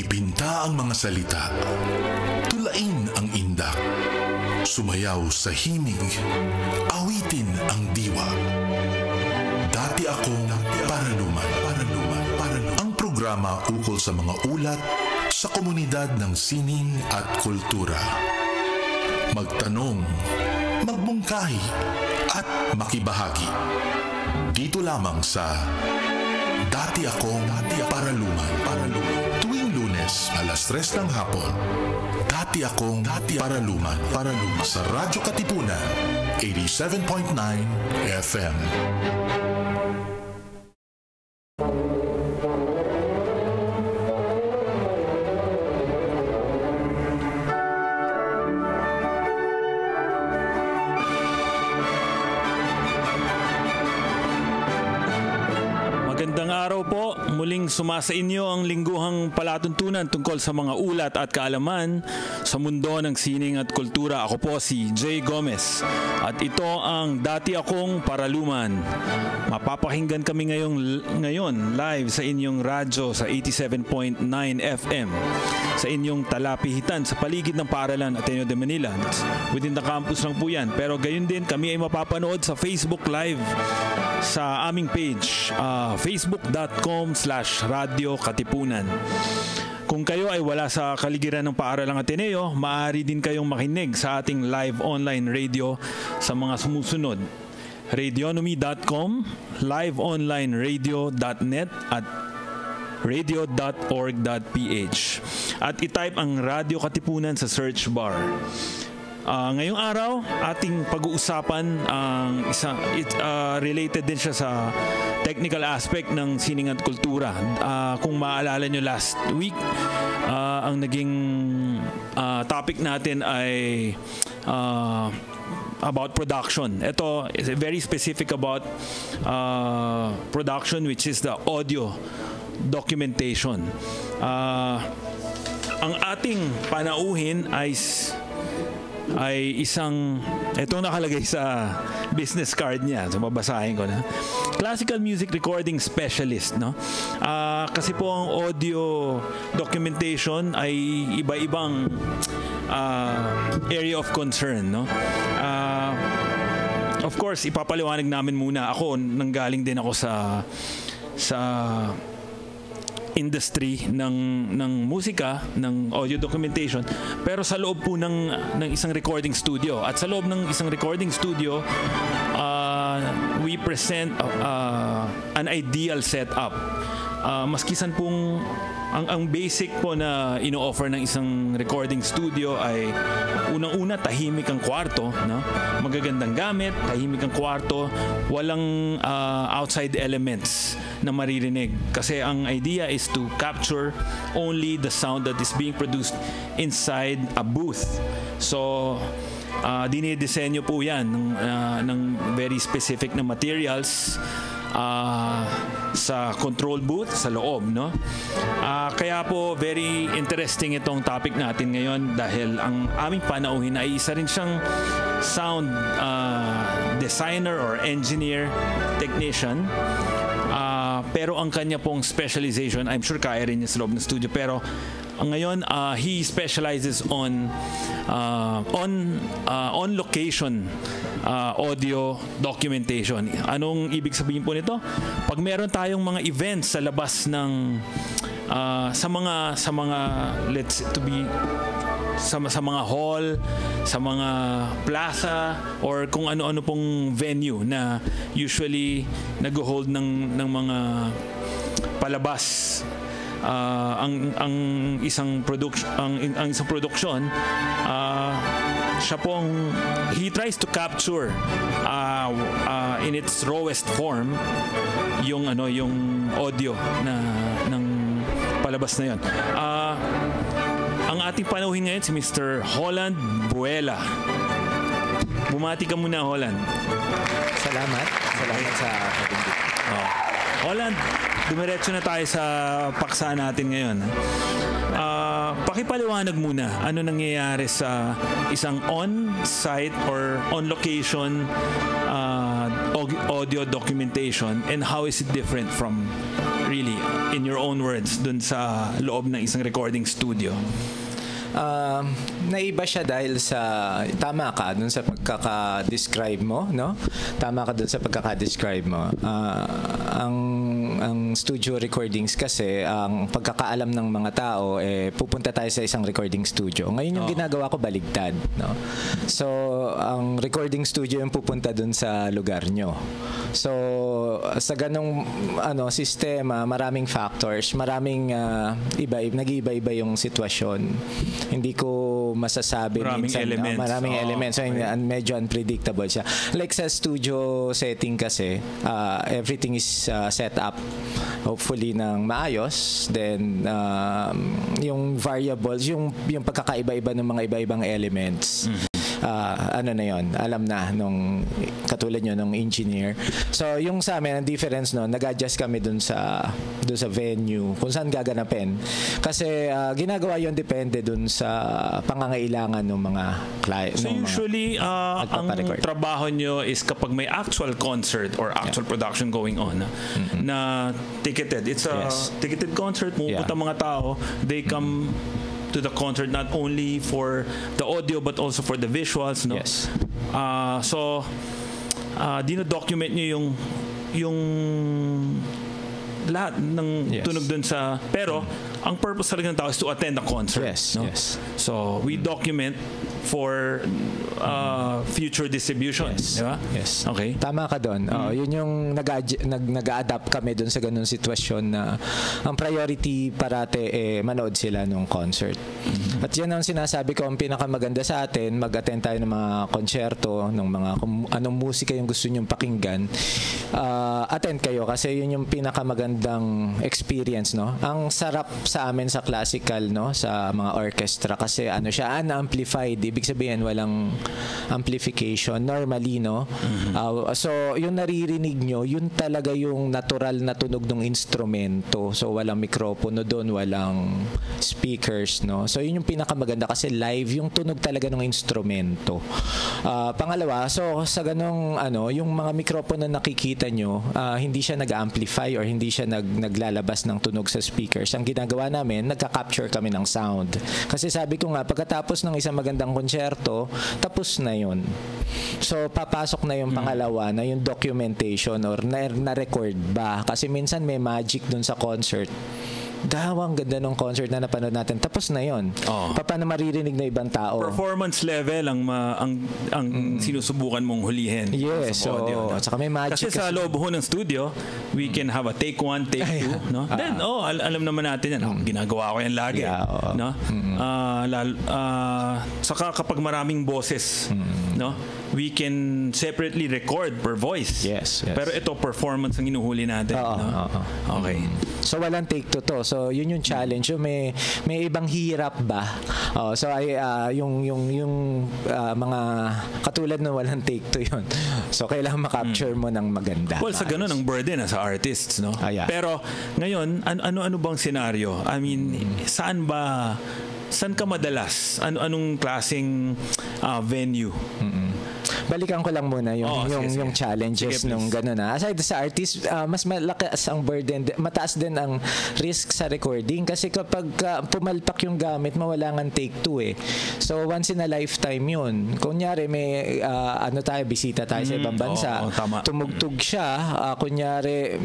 Ipinta ang mga salita, tulain ang indak, sumayaw sa himig, awitin ang diwa. Dati akong Paraluman. Ang programa ukol sa mga ulat sa komunidad ng sining at kultura. Magtanong, magbungkahi, at makibahagi. Dito lamang sa Dati Akong Paraluman. Tuwing Lunes, alas 3 ng hapon. Dati Akong Paraluman. Sa Radyo Katipunan, 87.9 FM. Magandang araw po. Muling sumasa inyo ang lingguhang palatuntunan tungkol sa mga ulat at kaalaman sa mundo ng sining at kultura. Ako po si Jay Gomez at ito ang Dati Akong Paraluman. Mapapakinggan kami ngayon live sa inyong radyo sa 87.9 FM sa inyong talapihitan sa paligid ng Paaralan Ateneo de Manila. Within the campus lang po yan. Pero gayon din kami ay mapapanood sa Facebook Live sa aming page, facebook.com/Radio Katipunan. Kung kayo ay wala sa kaligiran ng Paaralang Ateneo, maaari din kayong makinig sa ating live online radio sa mga sumusunod: radionomy.com, liveonlineradio.net at radio.org.ph. At itype ang Radio Katipunan sa search bar. Ngayong araw, ating pag-uusapan ang related din siya sa technical aspect ng sining at kultura. Kung maaalala nyo last week, ang naging topic natin ay about production. Ito is very specific about production, which is the audio documentation. Ang ating panauhin ay isang, itong nakalagay sa business card niya, so babasahin ko na. Classical music recording specialist, no? Kasi po ang audio documentation ay iba-ibang area of concern, no? Of course, ipapaliwanag namin muna. Ako, nanggaling din ako sa industry ng musika, ng audio documentation, pero sa loob po ng isang recording studio. At sa loob ng isang recording studio, we present an ideal setup. Maskisan pong ang basic po na ino-offer ng isang recording studio ay unang-una, tahimik ang kwarto, no? Magagandang gamit, tahimik ang kwarto, walang outside elements na maririnig. Kasi ang idea is to capture only the sound that is being produced inside a booth. So, dinidisenyo po yan ng very specific na materials sa control booth sa loob, no? Kaya po very interesting itong topic natin ngayon dahil ang aming panauhin ay isa rin siyang sound designer or engineer technician. Pero ang kanya pong specialization, I'm sure kaya rin niya sa loob ng studio, pero ngayon he specializes on location audio documentation. Anong ibig sabihin po nito? Pag meron tayong mga events sa labas ng sa mga mga hall, sa mga plaza, or kung ano-ano pong venue na usually nag-hold ng mga palabas. Ang isang production, siya pong he tries to capture in its rawest form yung audio ng palabas na 'yon. Ang ating panauhin ngayon si Mr. Holland Buela. Bumati ka muna, Holland. Salamat sa pag-invite. Holland, dumiretso na tayo sa paksa natin ngayon. Pakipaliwanag muna ano nangyayari sa isang on-site or on-location audio documentation, and how is it different from, really, in your own words, dun sa loob ng isang recording studio? Naiba siya dahil sa tama ka dun sa pagkaka-describe mo, no? Tama ka dun sa pagkaka-describe mo. Ang studio recordings kasi, ang pagkakaalam ng mga tao, pupunta tayo sa isang recording studio. Ngayon yung ginagawa ko baligtad, no? So, ang recording studio yung pupunta dun sa lugar nyo. So, sa ganong sistema, maraming factors, maraming nag-iiba-iba yung sitwasyon. Hindi ko masasabi maraming minsan, elements. Maraming elements. So, medyo unpredictable siya. Like sa studio setting kasi, everything is set up hopefully ng maayos. Then, yung variables, yung pagkakaiba-iba ng mga iba-ibang elements. Na yon, alam na nung katulad nyo nung engineer. So yung sa amin ang difference nag-adjust kami dun sa venue kung saan gaganapin kasi ginagawa yon depende dun sa pangangailangan ng mga client. So usually ang trabaho nyo is kapag may actual concert or actual production going on na ticketed, it's a ticketed concert, pupunta mga tao, they come to the concert not only for the audio but also for the visuals, no? Yes. So dino-document nyo yung lahat ng tunog dun sa, pero ang purpose talaga ng tao is to attend the concert. Yes, no? yes. So we document for future distribution. Yes. Diba? Yes. Okay. Tama ka doon. Yun yung nag-adapt kami doon sa ganung sitwasyon na ang priority parate manood sila nung concert. At yan ang sinasabi ko, ang pinakamaganda sa atin, mag-attend tayo ng mga konsyerto, ng mga kung anong musika yung gusto nyong pakinggan, attend kayo kasi yun yung pinakamagandang experience, no? Ang sarap sa amin sa classical, no, sa mga orchestra kasi siya unamplified. Ibig sabihin walang amplification normally, no? So yung naririnig nyo, yun talaga yung natural na tunog ng instrumento. So walang mikropono doon, walang speakers, no? So yun yung pinakamaganda kasi live yung tunog talaga ng instrumento. Pangalawa, so sa ganong yung mga mikropono na nakikita nyo, hindi siya nag-amplify or hindi siya naglalabas ng tunog sa speakers. Ang ginagawa namin, nagka-capture kami ng sound. Kasi sabi ko nga, pagkatapos ng isang magandang konsyerto, tapos na yun. So, papasok na yung pangalawa na yung documentation or na-record ba. Kasi minsan may magic dun sa concert. Ang ganda ng concert na napanood natin. Tapos na yun. Paano maririnig na ibang tao? Performance level ang sinusubukan mong hulihin. Yes. Sa audio, no? Saka may magic. Kasi sa loob ho ng studio, we can have a take 1, take 2. No? Then, alam naman natin yan. Ginagawa ko yan lagi. No? Saka kapag maraming boses, no? We can separately record per voice. Yes. Pero ito, performance ang inuhuli natin. No? Okay. So, walang take 2 to. So, yun yung challenge. So, may ibang hirap ba? So, yung mga katulad na walang take 2 yun. So, kailangan makapture mo ng maganda. Well, sa ganun, ang burden sa artists, no? Pero, ngayon, ano bang senaryo? I mean, saan ka madalas? Anong klaseng venue? Balikan ko lang muna yung challenges sige, nung gano'n. Aside sa artist, mas malakas ang burden, mataas din ang risk sa recording kasi kapag pumalpak yung gamit, mawala ng take 2 So once in a lifetime yun. Kunyari may bisita tayo sa ibang bansa. Tumugtug siya, kunyari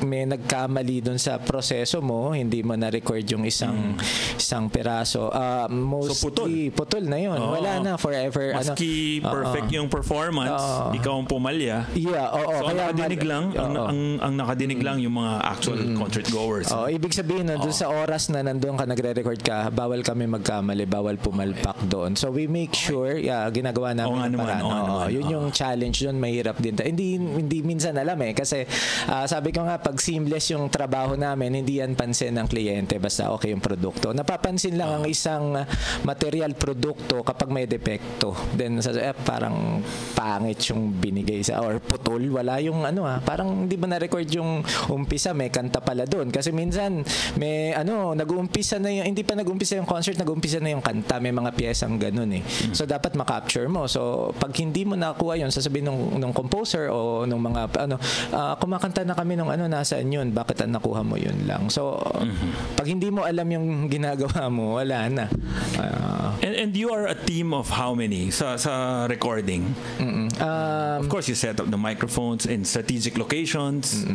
may nagkamali dun sa proseso mo, hindi mo na-record yung isang peraso. Mostly putol na yun. Wala na forever. Maski perfect yung performance, ikaw ang pumalya. So ang nakadinig lang, ang nakadinig lang yung mga actual concert goers. Ibig sabihin doon sa oras na nandoon ka nagre-record ka, bawal kami magkamali, bawal pumalpak doon. So we make sure, ginagawa namin ng paraan. Yun yung challenge doon, mahirap din. Hindi minsan alam kasi sabi ko nga, pag seamless yung trabaho namin, hindi yan pansin ng kliyente, basta okay yung produkto. Napapansin lang ang isang material produkto kapag may depekto. Then parang pangit yung binigay sa or putol, wala yung parang hindi ba na-record yung umpisa, may kanta pala doon kasi minsan may nag-uumpisa na yung, hindi pa nag-uumpisa yung concert, nag-uumpisa na yung kanta, may mga piyesang ganun eh. So dapat ma-capture mo. So pag hindi mo nakuha yun, sasabihin nung composer o nung mga kumakanta na kami nung nasaan yun, bakit nakuha mo yun lang. So pag hindi mo alam yung ginagawa mo, wala na. And you are a team of how many sa recording? Of course, you set up the microphones in strategic locations.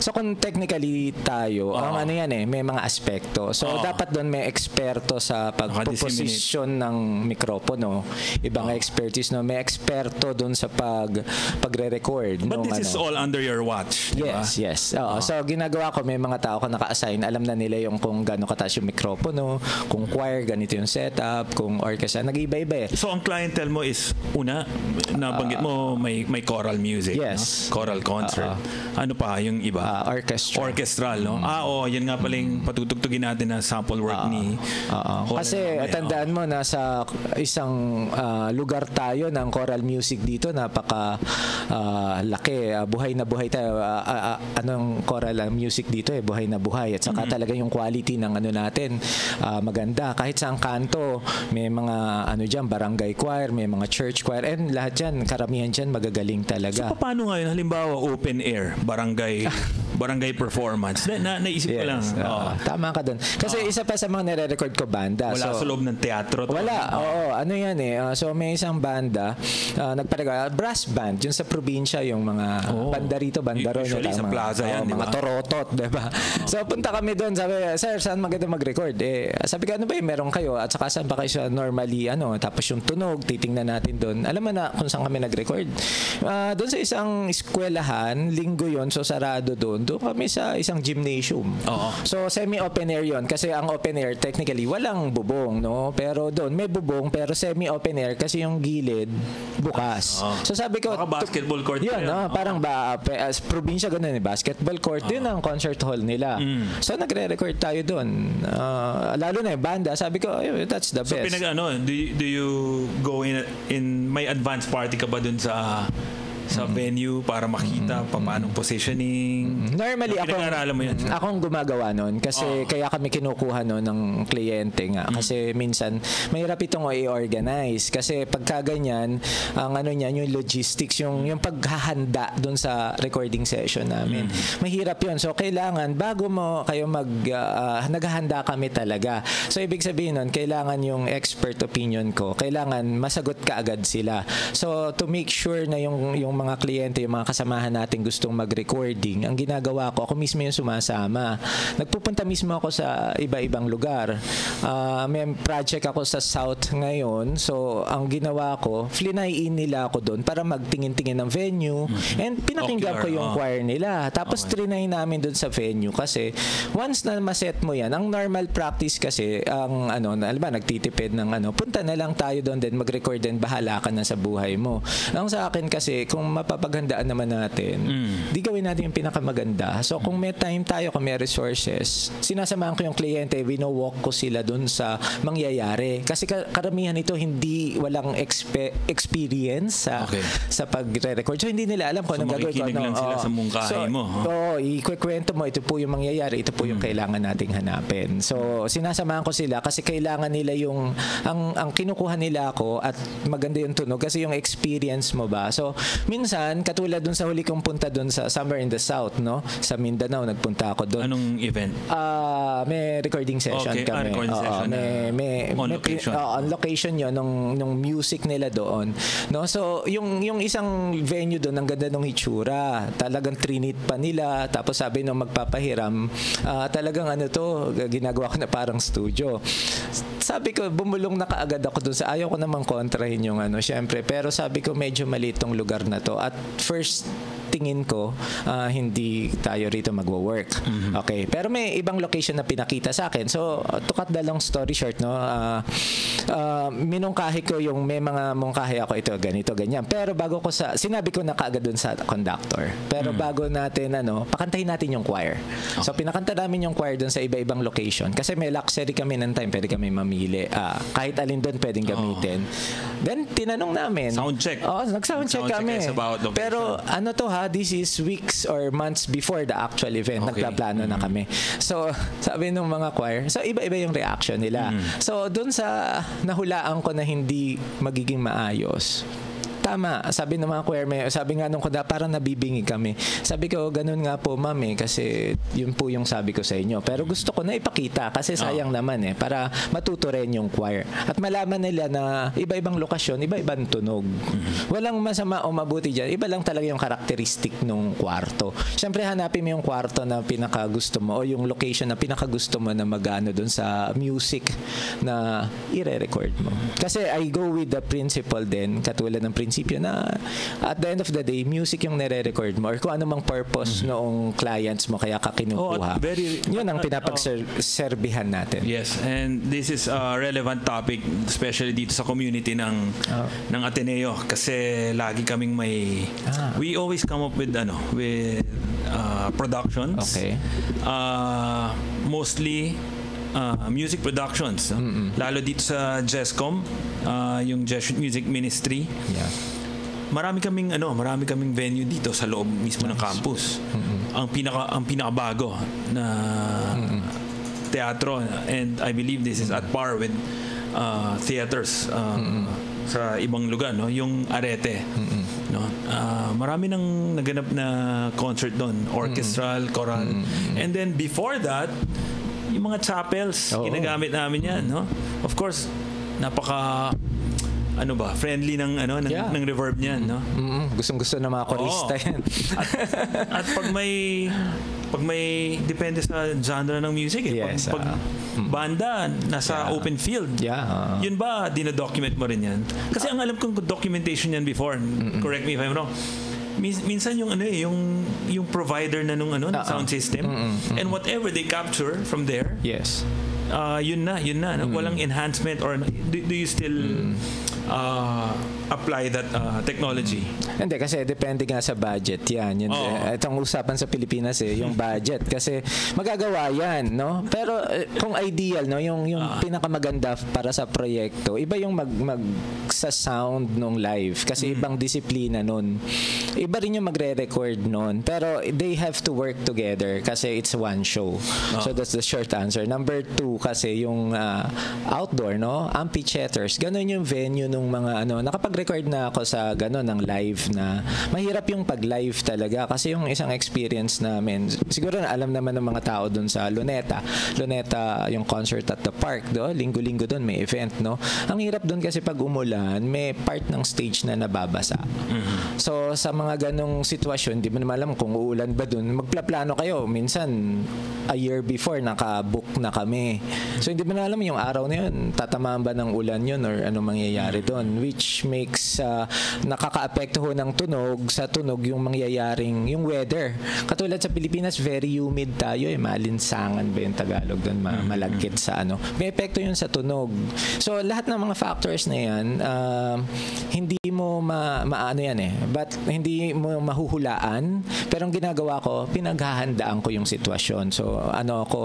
So kung technically tayo, ang yan may mga aspekto. So dapat doon may eksperto sa pagpo-position ng mikropono. Ibang expertise, no? May eksperto doon sa pagre-record. But this is all under your watch, diba? Yes. So ginagawa ko, may mga tao ko naka-assign. Alam na nila yung kung gaano kataas yung mikropono, kung choir, ganito yung setup, kung orchestra, nag-iba-iba eh. So ang clientele mo is, nabanggit mo may choral music, yes, no? Choral concert. Ano pa yung iba? Orchestral, no? Yan nga pala yung patutugtugin natin na sample work ni kasi tandaan mo, nasa isang lugar tayo ng choral music dito, napaka laki, buhay na buhay tayo. Anong choral music dito buhay na buhay, at saka talaga yung quality ng natin maganda. Kahit sa kanto, may mga dyan, barangay choir, may mga church choir, and lahat dyan, karamihan dyan magagaling talaga. So paano ngayon, halimbawa open air, barangay performance, naisip ko lang. Tama ka dun. Kasi isa pa sa mga nire-record ko, banda. Wala sa loob ng teatro. Wala, yan so may isang banda, brass band, yun sa probinsya, yung mga banda rito, banda ron. Usually sa plaza yan, mga torotot, diba? So punta kami doon, sabi, sir, saan maganda mag-record? Sabi ko, ano ba yung meron kayo? At saka saan ba kayo sa normally, tapos yung tunog, titingnan natin doon. Alam mo na kung saan kami nag-record. Doon sa isang eskwelahan, linggo yon, so sarado doon kami sa isang gymnasium. So semi-open air yon, kasi ang open air technically walang bubong, no? Pero doon may bubong, pero semi-open air kasi yung gilid bukas. So sabi ko, basketball court yun, parang probinsya ganun, basketball court, yun ang concert hall nila. So nagre-record tayo doon. Lalo na yung banda, sabi ko, that's the best. So do you go in may advance party ka ba dun sa venue para makita paano positioning? Normally akong gumagawa nun kasi kaya kami kinukuha nun ng kliyente nga kasi minsan mahirap itong i-organize kasi pagka ganyan ang niyan yung logistics, yung paghahanda dun sa recording session namin. Mahirap yun. So kailangan bago mo kayo naghahanda kami talaga. So ibig sabihin nun, kailangan yung expert opinion ko, kailangan masagot ka agad sila. So to make sure na yung mga kliyente, yung mga kasamahan natin gustong mag-recording, ang ginagawa ko, ako mismo yung sumasama. Nagpupunta mismo ako sa iba-ibang lugar. May project ako sa South ngayon, so ang ginawa ko, flinay-in nila ako doon para magtingin-tingin ng venue and pinakinggan ko yung choir nila. Tapos trinay namin doon sa venue kasi once na maset mo yan, ang normal practice kasi, ang nagtitipid ng punta na lang tayo doon din, mag-record din, bahala ka na sa buhay mo. Ang sa akin kasi, kung mapapaghandaan naman natin, di gawin natin yung pinakamaganda. So kung may time tayo, kung may resources, sinasamahan ko yung kliyente, wino-walk ko sila dun sa mangyayari. Kasi karamihan ito walang experience sa pagre-record. So hindi nila alam kung anong gagawin ko. Makikinig lang sila sa mungkahi mo. Ikwento mo, ito po yung mangyayari, ito po yung kailangan nating hanapin. So sinasamahan ko sila kasi kailangan nila ang kinukuha nila ako at maganda yung tunog kasi yung experience mo ba. So minsan, katulad dun sa huli kong punta dun sa somewhere in the south, no? Sa Mindanao, nagpunta ako dun. Anong event? May recording session kami. Recording session. On location. On location yun, nung music nila doon. No? So, yung isang venue doon, ang ganda ng hitsura. Talagang trinit pa nila. Tapos sabi nung magpapahiram, talagang ginagawa ko na parang studio. Sabi ko, bumulong na kaagad ako doon ayaw ko namang kontrahin yung syempre. Pero sabi ko, medyo maliit tong lugar na to. At first tingin ko hindi tayo rito magwo-work. Okay, pero may ibang location na pinakita sa akin. So to cut the long story short, no, minungkahi ko yung may mga mungkahi ako, ito ganito ganyan, pero bago ko sinabi ko na kaagad dun sa conductor, pero bago natin pakantahin natin yung choir. So pinakanta namin yung choir dun sa iba-ibang location kasi may luxury kami ng time, pwede kami mamili kahit alin dun pwedeng gamitin. Then tinanong namin, sound check. Nag-sound check kami. Pero this is weeks or months before the actual event. Nagpaplano na kami. So sabi ng mga choir, so iba-iba yung reaction nila. So dun sa nahulaan ko na hindi magiging maayos, tama, sabi ng mga choir, sabi nga nung kuda, parang nabibingi kami. Sabi ko, ganun nga po ma'am kasi yun po yung sabi ko sa inyo. Pero gusto ko na ipakita kasi sayang naman para matuto rin yung choir. At malaman nila na iba-ibang lokasyon, iba-ibang tunog. Walang masama o mabuti dyan. Iba lang talaga yung karakteristik ng kwarto. Siyempre hanapin mo yung kwarto na pinakagusto mo o yung location na pinakagusto mo na magano dun sa music na ire-record mo. Kasi I go with the principle din, katulad ng prinsipyo na at the end of the day, music yung nire-record mo or kung ano mang purpose noong clients mo kaya ka kinukuha. Yun ang pinapagserbihan natin. Yes, and this is a relevant topic especially dito sa community ng Ateneo kasi lagi kaming we always come up with productions. Okay. Mostly music productions. Lalo dito sa JESCOM, yung Jesuit Music Ministry. Yeah. Marami kaming venue dito sa loob mismo ng campus. Ang pinakabago na teatro, and I believe this is at par with theaters sa ibang lugar, no? Yung Arete. No? Marami nang naganap na concert doon, orchestral, choral. And then before that, yung mga chapels, ginagamit namin yan, no? Of course, napaka friendly ng reverb niyan, no? Gustong-gusto ng mga korista yan. At pag may depende sa genre ng music pag banda nasa open field. Yun ba dina-document mo rin yan? Kasi ang alam kong documentation yan before. Correct me if I'm wrong. Minsan yung provider na nung sound system and whatever they capture from there. Yes. Yun na. Walang enhancement or do you still apply that technology? Hindi, kasi depende nga sa budget yan. Itong usapan sa Pilipinas yung budget. Kasi magagawa yan, no? Pero kung ideal, no? Yung pinakamaganda para sa proyekto, iba yung sa sound nung live. Kasi ibang disiplina nun. Iba rin yung magre-record nun. Pero they have to work together kasi it's one show. So that's the short answer. Number 2, kasi yung outdoor, no? Amphitheaters. Ganon yung venue nung mga nakapag-record na ako sa ganon ng live na mahirap yung pag-live talaga kasi yung isang experience namin, siguro na alam naman ng mga tao dun sa Luneta, yung concert at the park linggo-linggo dun may event, no? Ang hirap dun kasi pag umulan may part ng stage na nababasa. So sa mga ganong sitwasyon, di mo naman alam kung uulan ba dun, magplaplano kayo minsan a year before naka-book na kami, so hindi mo na alam yung araw na yun tatamaan ba ng ulan yun or ano mangyayari doon, which makes nakaka-apekto ng tunog yung mangyayaring yung weather. Katulad sa Pilipinas, very humid tayo malinsangan ba yung Tagalog doon, malagkit sa may epekto yun sa tunog. So lahat ng mga factors na yan hindi mo maano yan but hindi mo mahuhulaan, pero ang ginagawa ko, pinaghahandaan ko yung sitwasyon. So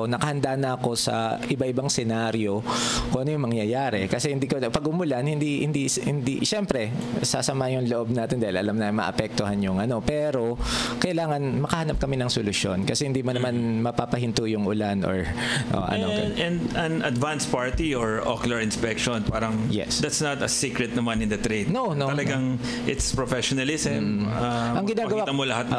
nakahanda na ako sa iba-ibang senaryo kung ano yung mangyayari, kasi hindi ko pag umulan hindi syempre sasama yung loob natin dahil alam na maapektuhan yung pero kailangan makahanap kami ng solusyon kasi hindi mo naman mapapahinto yung ulan or and an advance party or ocular inspection, parang that's not a secret naman in the trade. No, talagang it's professionalism. Ang ginagawa mo lahat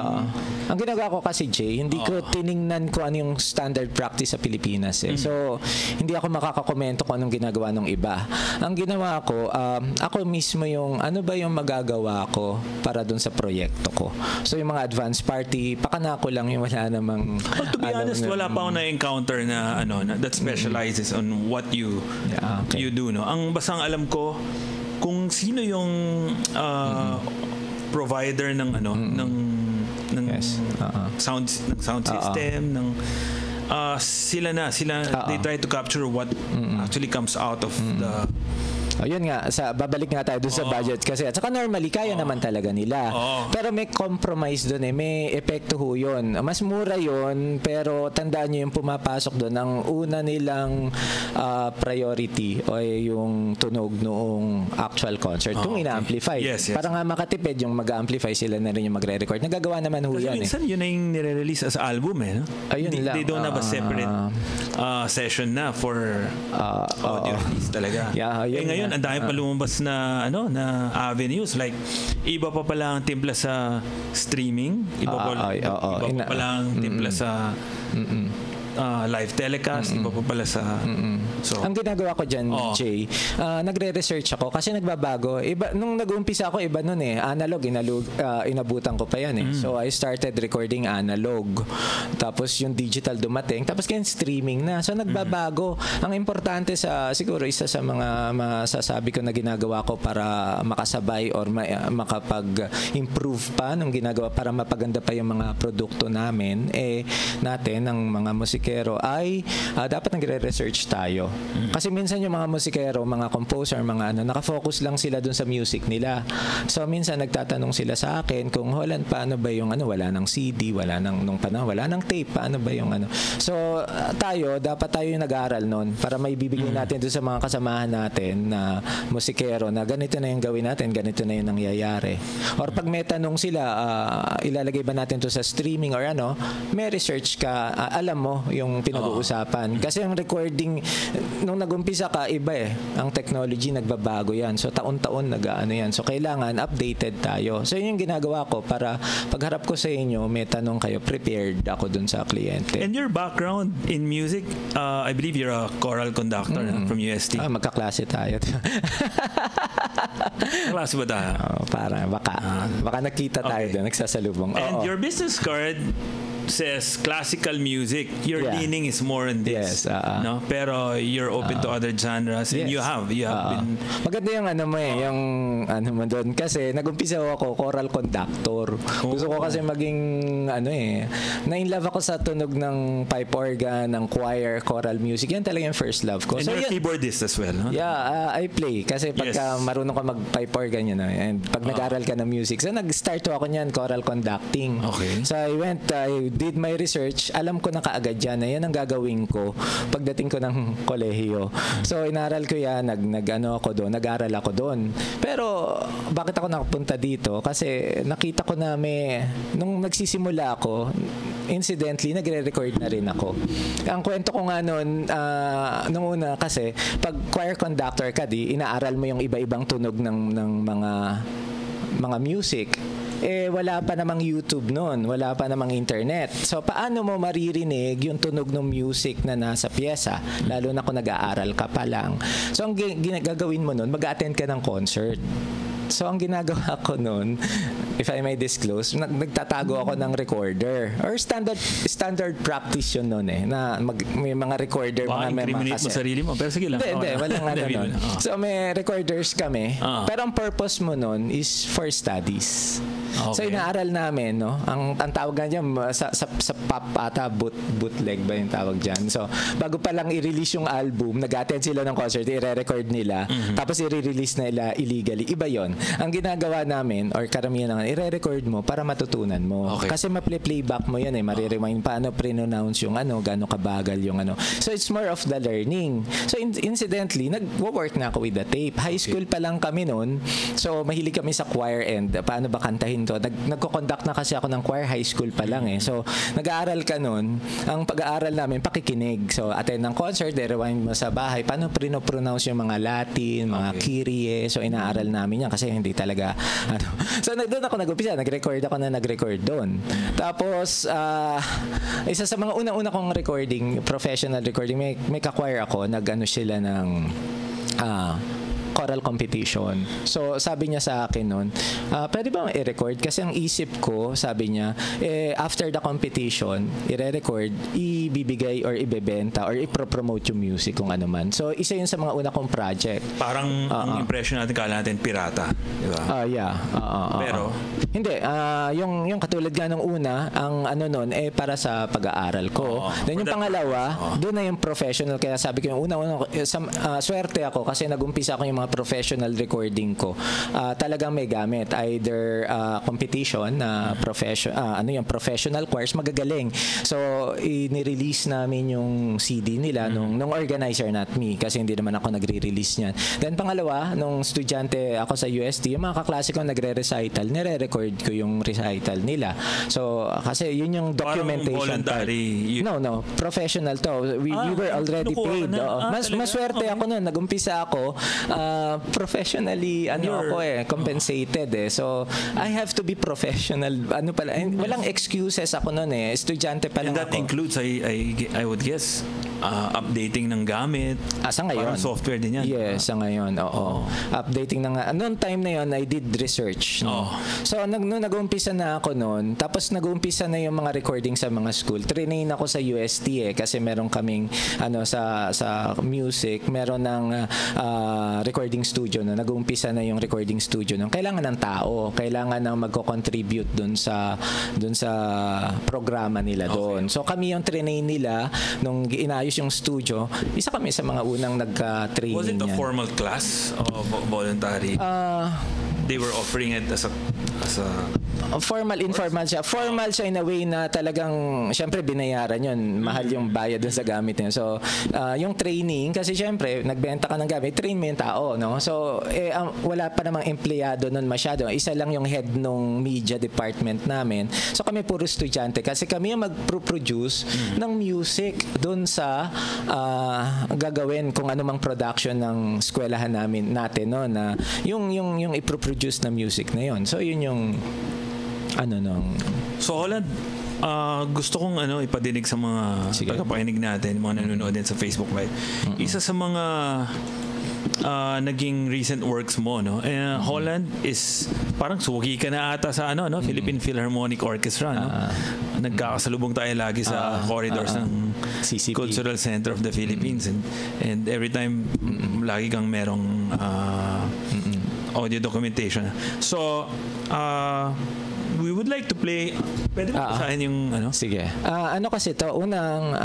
ang ginagawa ko kasi Jay, hindi ko tiningnan ko ano yung standard practice sa Pilipinas so hindi ako makakakomento kung anong ginagawa ng iba. Ang ginawa ko, ako mismo yung ano ba yung magagawa ko para dun sa proyekto ko. So yung mga advance party, pakana ko lang yung wala namang to be honest, wala pa ako na-encounter na that specializes on what you do, no? Ang basang alam ko kung sino yung provider ng sound system, sila they try to capture what actually comes out of the. Yun nga, babalik nga tayo dun sa budget kasi at saka normally kaya naman talaga nila. Pero may compromise dun may epekto ho yun. Mas mura yun, pero tandaan nyo yung pumapasok dun. Ang una nilang priority o yung tunog noong actual concert kung ina-amplify. Yes. Para nga makatipid yung mag-amplify sila na rin yung magre-record. Nagagawa naman ho yan. Kasi minsan yun na yung nire-release as album no? Ayun lang. They don't have a separate session na for audio release talaga. Ngayon ang dami pa lumabas na avenues, like iba pa pala ang timpla sa streaming, iba pa pala ang timpla sa live telecast, iba pa pala sa so ang ginagawa ko dyan, Jay, nagre-research ako kasi nagbabago. Nung nag-uumpisa ako, iba nun analog, inabutan ko pa yan So I started recording analog, tapos yung digital dumating, tapos ngayon streaming na. So nagbabago. Ang importante siguro isa sa mga masasabi ko na ginagawa ko para makasabay or makapag-improve pa nung ginagawa para mapaganda pa yung mga produkto namin natin ng mga musikero ay dapat nagre-research tayo. Kasi minsan yung mga musikero, mga composer, mga nakafocus lang sila dun sa music nila. So minsan nagtatanong sila sa akin kung paano ba yung wala nang CD, wala nang nung panahon, wala nang tape, paano ba yung So dapat tayo yung nag-aaral nun para maibibigay natin dun sa mga kasamahan natin na musikero na ganito na yung gawin natin, ganito na yung nangyayari. Or pag may tanong sila, ilalagay ba natin to sa streaming or may research ka, alam mo yung pinag-uusapan. Kasi ang recording, nung nag-umpisa ka, iba ang technology nagbabago yan. So taon-taon yan. So kailangan updated tayo. So yun yung ginagawa ko para pagharap ko sa inyo, may tanong kayo, prepared ako dun sa kliyente. And your background in music, I believe you're a choral conductor from UST. Magkaklase tayo. Klase ba tayo? Baka nakita tayo doon, nagsasalubong. And your business card says classical music. Your leaning is more on this. No? Pero you're open to other genres and you have been. Maganda yung yung mo doon kasi nagumpisa ako choral conductor. Gusto ko kasi maging na-in-love ako sa tunog ng pipe organ, ng choir, choral music. Yan talaga yung first love ko. And you're a keyboardist as well, huh? Yeah, I play kasi pagka marunong ka mag-pipe organ and pag nag-aral ka ng music. So nag-start ako niyan, choral conducting. Okay. So I did my research, alam ko na kaagad yan na yan ang gagawin ko pagdating ko ng kolehiyo. So inaral ko yan, nag-aral ako doon. Pero bakit ako nakapunta dito? Kasi nakita ko na nung nagsisimula ako, incidentally, nagre-record na rin ako. Ang kwento ko nga noon, nung una kasi, pag choir conductor ka, inaaral mo yung iba-ibang tunog ng mga music. Wala pa namang YouTube noon, wala pa namang internet. So paano mo maririnig yung tunog ng music na nasa pyesa, lalo na kung nag-aaral ka pa lang. So ang gagawin mo noon, mag-attend ka ng concert. So ang ginagawa ko noon, if I may disclose, nagtatago ako ng recorder or standard practice yun noon na may mga recorder, mga incriminate mo sarili mo, pero sige lang. Hindi, walang noon. So may recorders kami, pero ang purpose mo noon is for studies. Okay. So inaaral namin, ang tawag niyan sa pop ata, bootleg ba yung tawag diyan. So bago pa lang i-release yung album, nag-attend sila ng concert, i-record nila, tapos i-release na nila illegally. Iba 'yon. Ang ginagawa namin or karamihan naman, i-record mo para matutunan mo. Okay. Kasi ma-playback mo 'yan mare-rewind paano pre-pronounce yung gaano kabagal yung So it's more of the learning. So incidentally, nag-work na ako with the tape. High school pa lang kami noon. So mahilig kami sa choir and paano ba kantahin to. Nagko-conduct na kasi ako ng choir high school pa lang So nag-aaral ka noon. Ang pag-aaral namin pakikinig. So attend ng concert, rewind mo sa bahay. Paano pre-pronounce yung mga Latin, mga Kyrie. So inaaral namin yan kasi hindi talaga So doon ako nag-umpisa, nag-record doon. Tapos isa sa mga unang-una kong recording, professional recording, may ka-choir ako, sila ng choral competition. So sabi niya sa akin noon, pwede ba i-record? Kasi ang isip ko, sabi niya, after the competition, i-record, ibibigay or ibebenta or ipropromote yung music kung ano man. So isa yun sa mga una kong project. Parang ang impression natin, kala natin pirata, di ba? Yeah. Pero hindi, yung katulad nga nung una, ang ano nun, para sa pag-aaral ko. Then yung pangalawa, doon na yung professional. Kaya sabi ko yung una, swerte ako kasi nag-umpisa ako yung mga professional recording ko. Talagang may gamit. Either competition, professional choirs, magagaling. So, inirelease namin yung CD nila nung organizer, not me, kasi hindi naman ako nagre-release niyan. Then pangalawa, nung estudyante ako sa UST, yung mga kaklase ko nagre-recital, nire-record ko yung recital nila. So, kasi yun yung documentation part. No, professional to. We were already paid. Maswerte ako noon. Nag-umpisa ako, professionally, compensated So, I have to be professional. Walang excuses ako noon Estudyante pa lang ako. And that includes, I would guess, updating ng gamit. Sa ngayon. Parang software din yan. Yes, sa ngayon. Oo. Updating noong time na yon, I did research. So, nung nag-uumpisa na ako noon, tapos nag-uumpisa na yung mga recording sa mga school. Train ako sa UST kasi meron kaming sa music, meron ng recording studio no. Nag-uumpisa na yung recording studio no. Kailangan ng tao, kailangan ng magko-contribute dun sa programa nila doon. So kami yung train nila nung inayos yung studio. Isa kami sa mga unang nagka-training. Was it a formal class o voluntary? They were offering it as a formal, informal siya. Formal siya in a way na talagang, syempre, binayaran yun. Mahal yung bayad dun sa gamit niya. So, yung training, kasi syempre, nagbenta ka ng gamit, train mo yung tao, no? So, wala pa namang empleyado nun masyado. Isa lang yung head ng media department namin. So, kami puro estudyante. Kasi kami yung mag-produce ng music dun sa gagawin kung anumang production ng eskwelahan natin, no? Na yung iproproduce na music na yun. So, yun yung So, Holland, gusto kong ipadinig sa mga tagapakinig natin, mga nanonood din sa Facebook Live. Isa sa mga naging recent works mo, no? Holland is parang suki ka na ata sa Philippine Philharmonic Orchestra, no? Nagkakasalubong tayo lagi sa corridors ng CCP. Cultural Center of the Philippines, and every time lagi kang merong audio documentation. So, we would like to play. Pwede mo basahin yung Sige. Kasi to, unang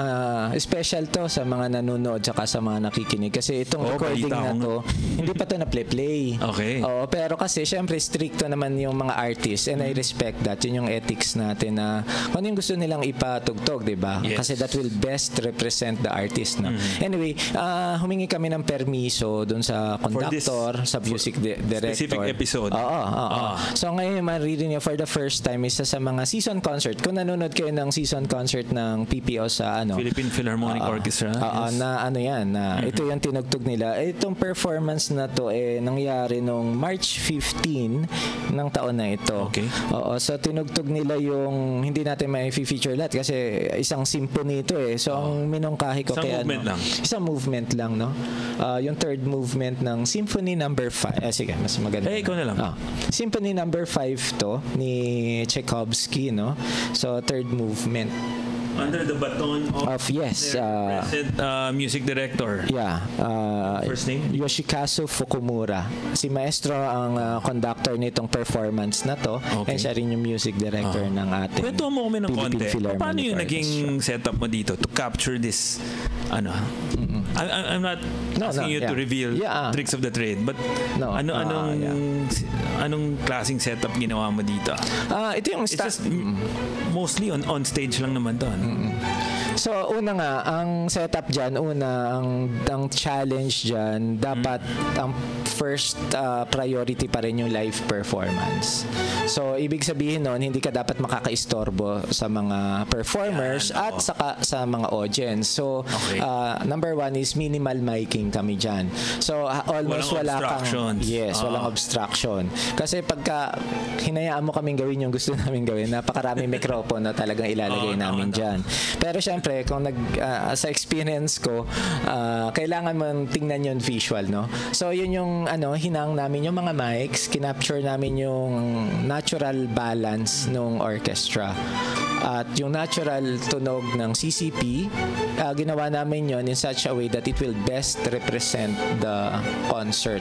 special to sa mga nanonood saka sa mga nakikinig. Kasi itong recording na to, hindi pa to na-play. Okay. Pero kasi syempre stricto naman yung mga artists and I respect that. Yun yung ethics natin na kung ano yung gusto nilang ipatugtog, di ba? Yes. Kasi that will best represent the artist. No? Anyway, humingi kami ng permiso dun sa conductor, sa music director. Specific episode. So ngayon, maririnig for the first time isa sa mga season concert. Kung nanonood kayo ng season concert ng PPO sa Philippine Philharmonic Orchestra. Ito yung tinugtog nila. Itong performance na to nangyari nung March 15 ng taon na ito. Okay. So tinugtog nila yung hindi natin may feature lahat kasi isang symphony ito So ang minungkahi ko isang movement lang no. Yung third movement ng Symphony number 5. Sige, mas maganda. Ikaw na lang. Symphony number 5 to ni Tchaikovsky, no? So third movement. Under the baton of present music director. First name? Yoshikazu Fukumura. Si maestro ang conductor nitong performance na to. And siya rin yung music director ng ating Kwento mo kami ng konti. Philharmonic Paano yung Orchestra. naging setup mo dito to capture this I'm not asking you to reveal tricks of the trade, but anong klaseng setup ginawa mo dito? Ito yung mostly on stage lang naman to. So, una nga, ang setup dyan, ang challenge dyan, dapat ang first priority pa rin yung live performance. So, ibig sabihin nun, hindi ka dapat makakaistorbo sa mga performers at saka sa mga audience. So, number one is is minimal miking kami dyan. So almost Walang obstructions. Walang obstruction. Kasi pagka hinayaan mo kaming gawin yung gusto namin gawin, napakaraming mikropono talagang ilalagay namin dyan. Pero syempre, kung sa experience ko, kailangan mo tingnan yung visual, no? So yun yung hinang namin yung mga mics, kinapture namin yung natural balance ng orchestra. At yung natural tunog ng CCP, ginawa namin yon in such a way that it will best represent the concert.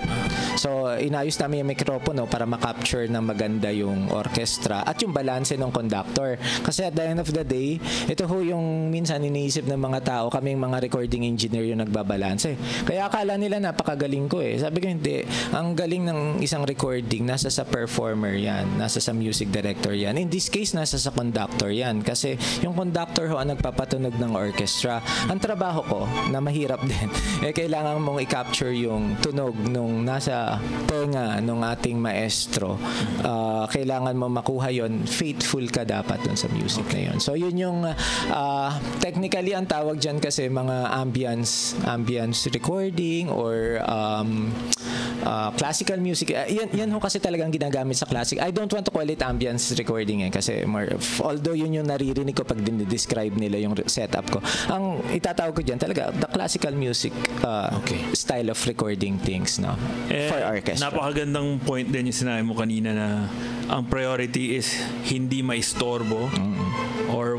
So, inayos namin yung mikropono para makapture ng maganda yung orchestra at yung balanse ng conductor. Kasi at the end of the day, ito ho yung minsan iniisip ng mga tao, kaming mga recording engineer yung nagbabalanse. Kaya akala nila napakagaling ko eh. Sabi ko hindi. Ang galing ng isang recording, nasa sa performer yan, nasa sa music director yan. In this case, nasa sa conductor yan. Kasi yung conductor ho ang nagpapatunog ng orchestra. Ang trabaho ko, na mahirap din, kailangan mong i-capture yung tunog nung nasa tenga nung ating maestro. Kailangan mo makuha yon. Faithful ka dapat dun sa music na yun. So yun yung technically ang tawag dyan kasi mga ambience recording or classical music. Yan ho kasi talagang ginagamit sa classic. I don't want to call it ambience recording kasi although yun yung naririnig ko pag describe nila yung setup ko. Ang itatawag ko dyan talaga the classical music style of recording things, no? For orchestra. Napakagandang point din yung sinabi mo kanina na ang priority is hindi maistorbo or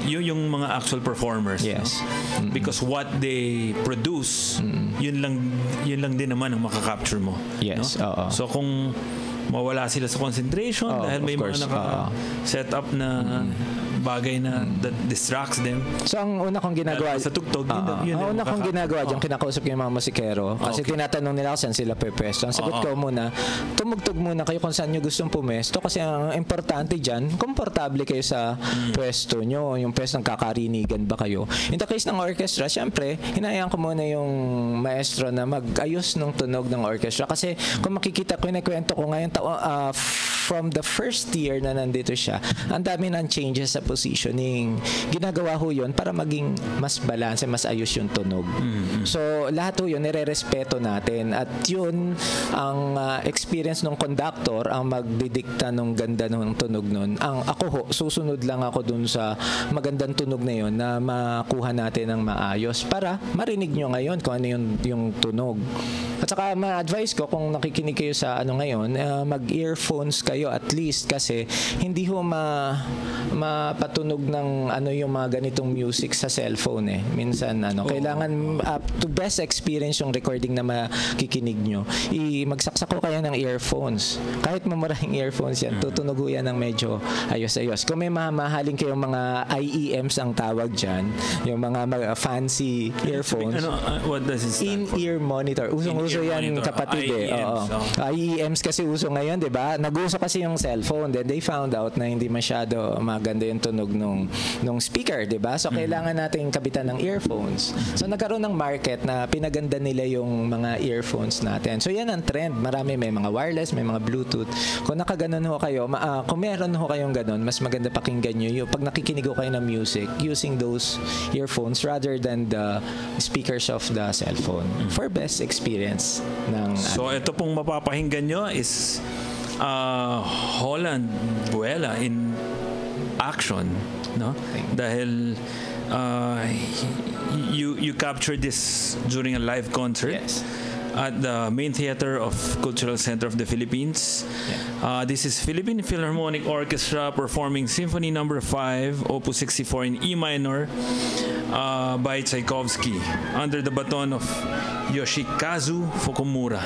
yung mga actual performers. Yes. No? Because what they produce, yun lang din naman ang makakapture mo. Yes. No? So kung mawala sila sa concentration dahil may mga naka-set up na bagay na that distracts them. So ang una kong ginagawa sa tugtog, ang una kong ginagawa diyan, kinakausap ko yung mga musikero kasi tinatanong nila kung saan sila pwesto. Ang sagot ko muna, tumugtog muna kayo kung saan nyo gustong pumesto kasi ang importante diyan, komportable kayo sa pwesto nyo, yung pwesto ng kakarinigan ba kayo. In the case ng orchestra, syempre, hinayaan ko muna yung maestro na mag-ayos ng tunog ng orchestra kasi kung makikita ko, kwento ko ngayon from the first year na nandito siya, ang dami ng changes sa positioning. Ginagawa ho yun para maging mas balance, mas ayos yung tunog. So, lahat ho yun, nire-respeto natin. At yun, ang experience ng conductor, ang magdidikta ng ganda ng tunog nun. Ako ho, susunod lang ako dun sa magandang tunog na yun na makuha natin ng maayos para marinig nyo ngayon kung ano yung tunog. At saka, ma-advise ko kung nakikinig kayo sa ngayon, mag-earphones kayo at least kasi hindi ho mapatunog ng yung mga ganitong music sa cellphone eh. Minsan kailangan to best experience yung recording na makikinig nyo. Magsaksak ko kayo ng earphones. Kahit mamurahing earphones yan, tutunog ho yan ng medyo ayos-ayos. Kung may mamahaling kayong mga IEMs ang tawag dyan, yung mga fancy earphones. What does it stand for? In-ear monitor. Usong-uso yan kapatid IEMs kasi uso ngayon, di ba? Nag-uso kasi yung cellphone. Then they found out na hindi masyado maganda yung tunog nung speaker, di ba? So kailangan nating kabitan ng earphones. So nagkaroon ng market na pinaganda nila yung mga earphones natin. So yan ang trend. Marami may mga wireless, may mga Bluetooth. Kung nakaganon ho kayo, kung meron ho kayong ganon, mas maganda pakinggan nyo yung pag nakikinig ho kayo ng music using those earphones rather than the speakers of the cellphone for best experience ng So ito pong mapapahinggan nyo is Holland Buela in action, no? Dahil you captured this during a live concert at the main theater of Cultural Center of the Philippines. This is Philippine Philharmonic Orchestra performing Symphony No. 5, Opus 64 in E minor by Tchaikovsky under the baton of Yoshikazu Fukumura.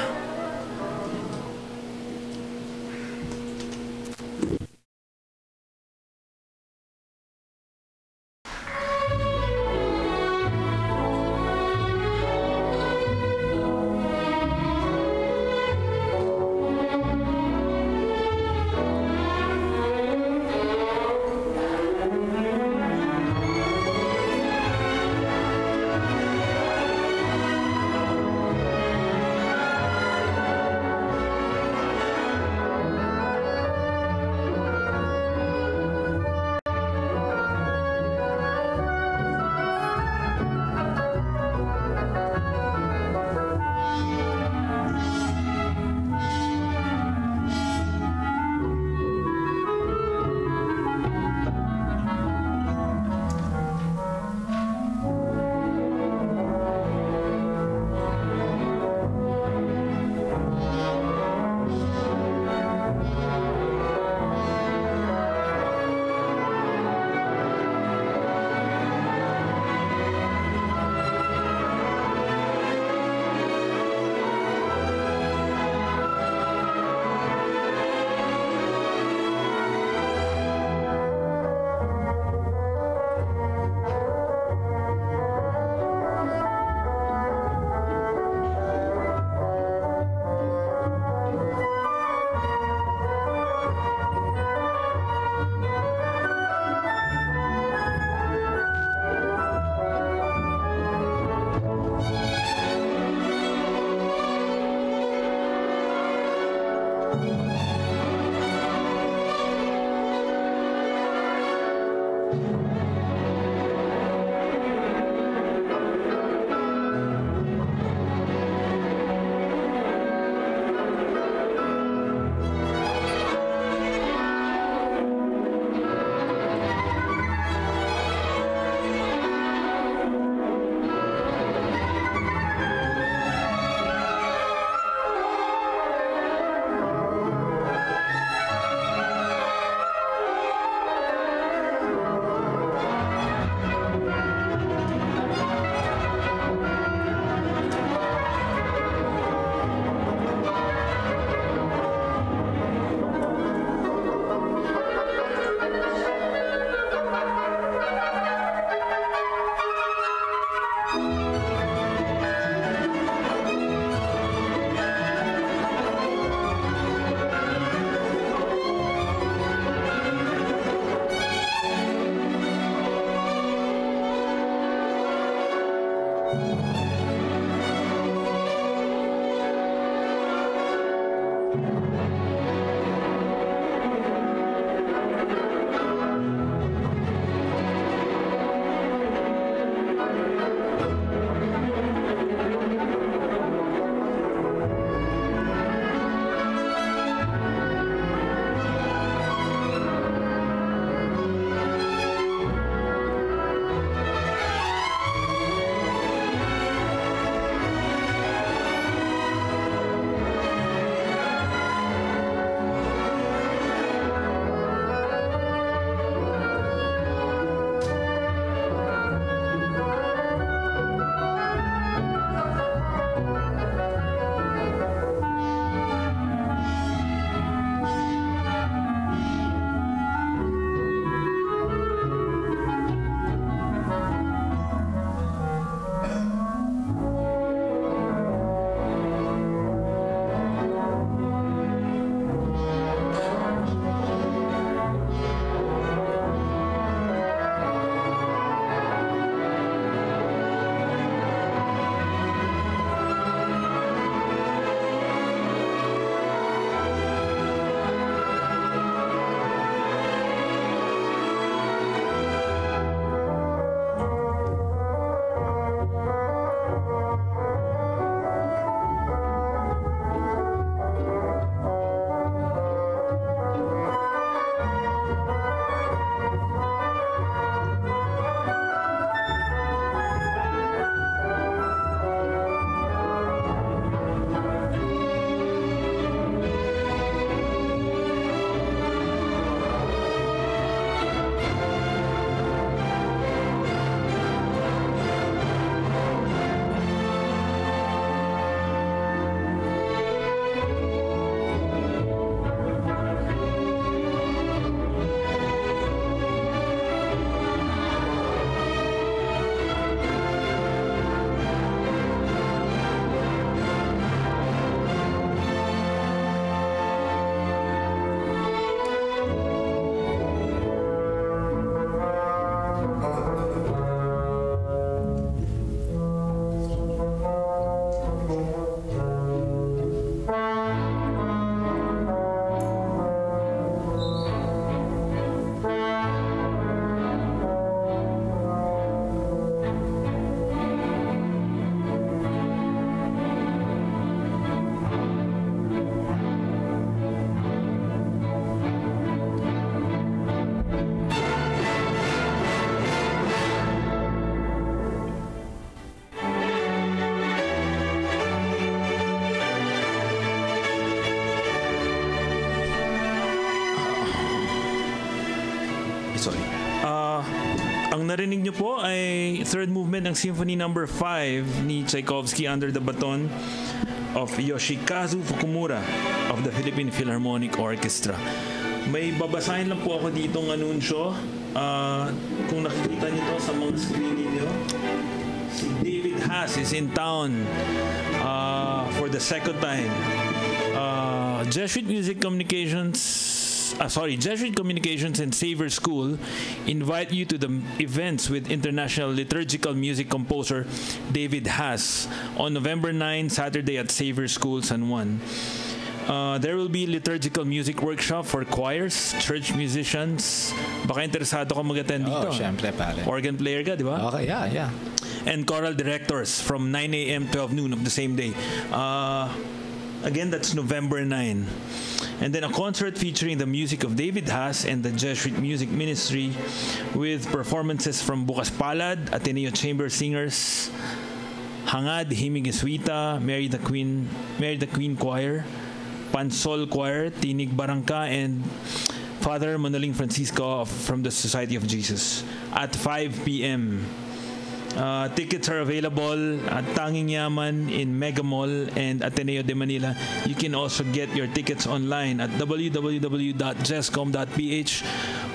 Sorry. Ang narinig nyo po ay third movement ng Symphony No. 5 ni Tchaikovsky under the baton of Yoshikazu Fukumura of the Philippine Philharmonic Orchestra. May babasahin lang po ako ditong anunsyo. Kung nakikita nyo to sa mga screen ninyo, si David Haas is in town for the second time. Jesuit Communications and Savor School invite you to the events with international liturgical music composer David Haas on November 9, Saturday at Savor School, San Juan. There will be liturgical music workshop for choirs, church musicians. Baka interesado ka mag-attend dito. Syempre, pare. Organ player ka, di ba? Okay, yeah. And choral directors from 9 a.m. 12 noon of the same day. Again, that's November 9. And then a concert featuring the music of David Haas and the Jesuit Music Ministry with performances from Bukas Palad, Ateneo Chamber Singers, Hangad, Himig Jesuita, Mary the Queen Choir, Pansol Choir, Tinig Barangka, and Father Manoling Francisco from the Society of Jesus at 5 p.m. Tickets are available at Tanging Yaman in Mega Mall and Ateneo de Manila. You can also get your tickets online at www.jescom.ph.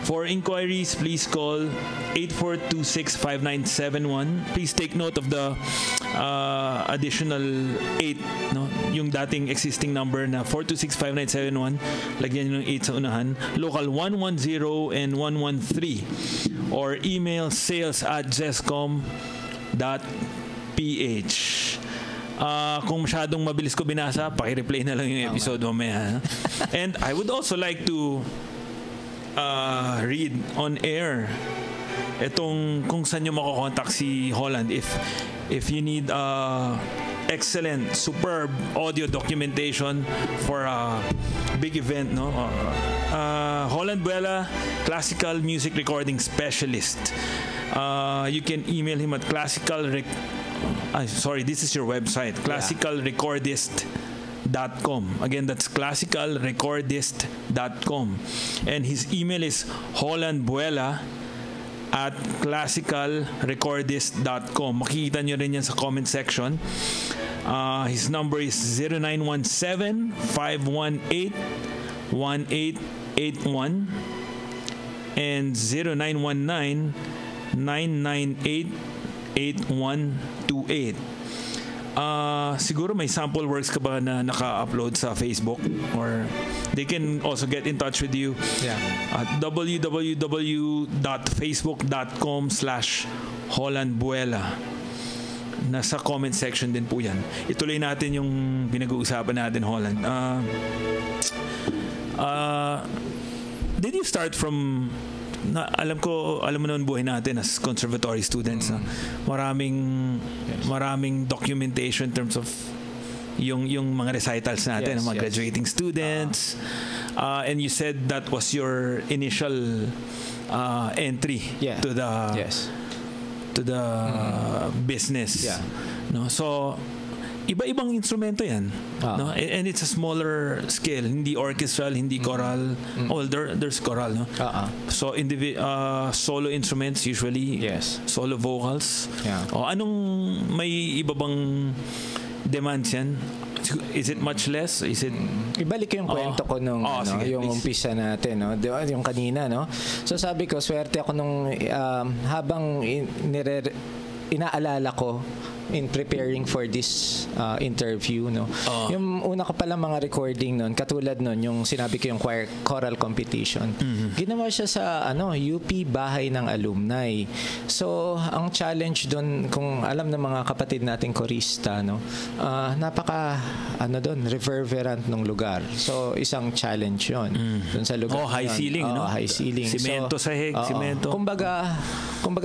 For inquiries, please call 8426-5971. Please take note of the additional 8, no? Yung dating existing number na 426-5971. Lagyan nyo ng 8 sa unahan. Local 110 and 113. Or email sales@jescom.ph. Kung masyadong mabilis ko binasa, paki-replay na lang yung episode mamaya. And I would also like to read on air itong kung saan nyo makokontak si Holland if you need excellent, superb audio documentation for a big event, no? Holland Buela, classical music recording specialist. You can email him at this is your website, classicalrecordist.com. Again, that's classicalrecordist.com. And his email is hollandbuela@classicalrecordist.com. Makikita nyo rin yan sa comment section. His number is 0917-518-1881 and 0919-998-8128. Siguro may sample works ka ba na naka-upload sa Facebook, or they can also get in touch with you at www.facebook.com/hollandbuela. Nasa comment section din po yan. Ituloy natin yung pinag-uusapan natin, Holland. Did you start from alam mo naman buhay natin as conservatory students, maraming documentation in terms of yung mga recitals natin, mga graduating students, and you said that was your initial entry to the business, no? So iba-ibang instrumento yan, no? And it's a smaller scale, hindi orchestral, hindi choral. There's choral, no? So solo instruments usually, solo vocals. Anong may iba bang demands yan? Is it much less? Is it ibalik ko yung kwento ko nung sige, yung umpisa natin, no? Yung kanina, no? So sabi ko, swerte ako nung habang inaalala ko in preparing for this interview, no? Yung una ko pala mga recording nun, katulad nun, yung sinabi ko yung choral competition. Ginawa siya sa UP Bahay ng Alumni. So, ang challenge dun, kung alam ng mga kapatid nating korista, no? Napaka reverberant ng lugar. So, isang challenge yon dun sa lugar. High ceiling, no? High ceiling. Semento sahig, semento. Kumbaga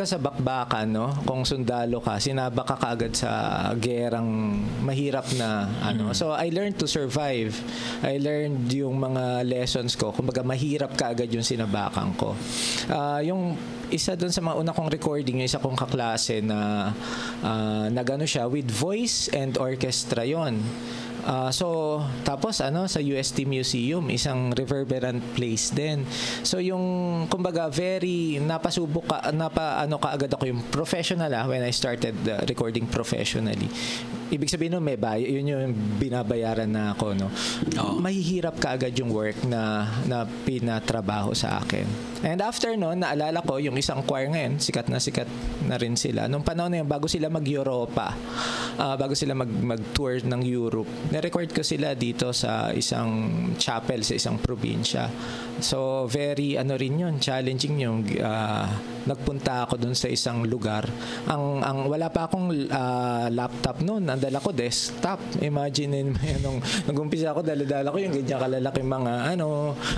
sa bakbakan, no? Kung sundalo ka, sinaba ka kaagad sa gerang mahirap na So I learned to survive. I learned yung mga lessons ko. Kumbaga mahirap kaagad yung sinabakan ko. Yung isa doon sa mga una kong recording, yung isa kong kaklase na nagano siya with voice and orchestra yon. So tapos sa UST Museum, isang reverberant place din. So yung kumbaga very napasubok kaagad ako yung professional when I started recording professionally. Ibig sabihin may yun yung binabayaran na ako, no. Mahihirap kaagad yung work na pinatrabaho sa akin. And after noon, naalala ko yung isang choir ngayon, sikat na rin sila. Nung panahon na yun, bago sila mag-Europa, bago sila mag-tour ng Europe, na-record ko sila dito sa isang chapel sa isang probinsya. So very rin yun, challenging yung nagpunta ako dun sa isang lugar. Ang wala pa akong laptop noon, ang dala ko desktop. Imagine mo yun, nung nag-umpisa ako, dala ko yung ganyan kalalaking mga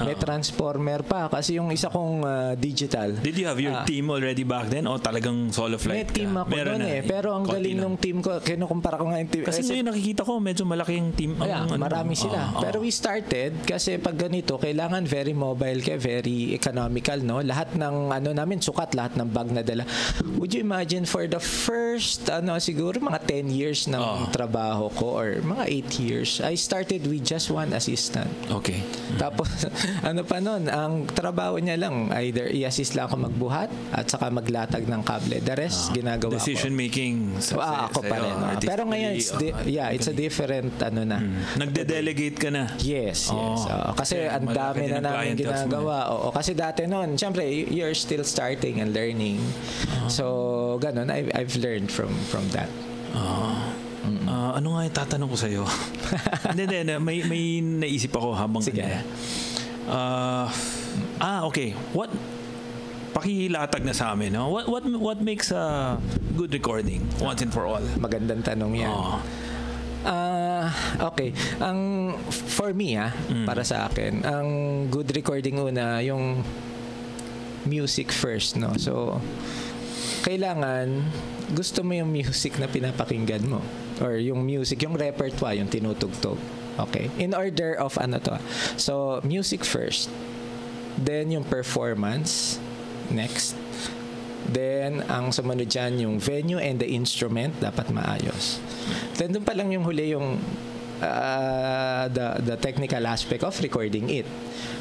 may transformer pa kasi yung isa kong digital. Did you have your team already back then o talagang solo flight? May team ako doon pero ang galing nung team ko, kinukumpara ko nga yung team. Kasi ngayon nakikita ko medyo malaking team. Marami sila. Pero we started kasi pag ganito, kailangan very mobile ka, very economical, no? Lahat ng namin sukat, lahat ng bag na dala. Would you imagine for the first siguro mga 10 years ng trabaho ko or mga 8 years, I started with just one assistant. Okay. Tapos pa nun, ang trabaho niya lang either i-assist lang ako magbuhat at saka maglatag ng kable. The rest ginagawa decision ko. making Ako pa rin. Pero ngayon it's a different na. Nagde-delegate ka na. Yes. Kasi ang dami na namin ginagawa. Kasi dati noon, syempre you're still starting and learning. So ganun, I've learned from that. Ano nga yung tatanong ko sa'yo? Hindi. May naisip ako habang sige. Okay. Pakilatag na sa amin. No? What makes a good recording once and for all? Magandang tanong yan. Okay. For me, para sa akin, ang good recording una, yung music first, no? So, kailangan gusto mo yung music na pinapakinggan mo or yung music, yung repertoire, yung tinutugtog. Okay? In order of So, music first. Then, yung performance. Next. Then, ang sumunod dyan, yung venue and the instrument dapat maayos. Then, doon pa lang yung huli yung the technical aspect of recording it.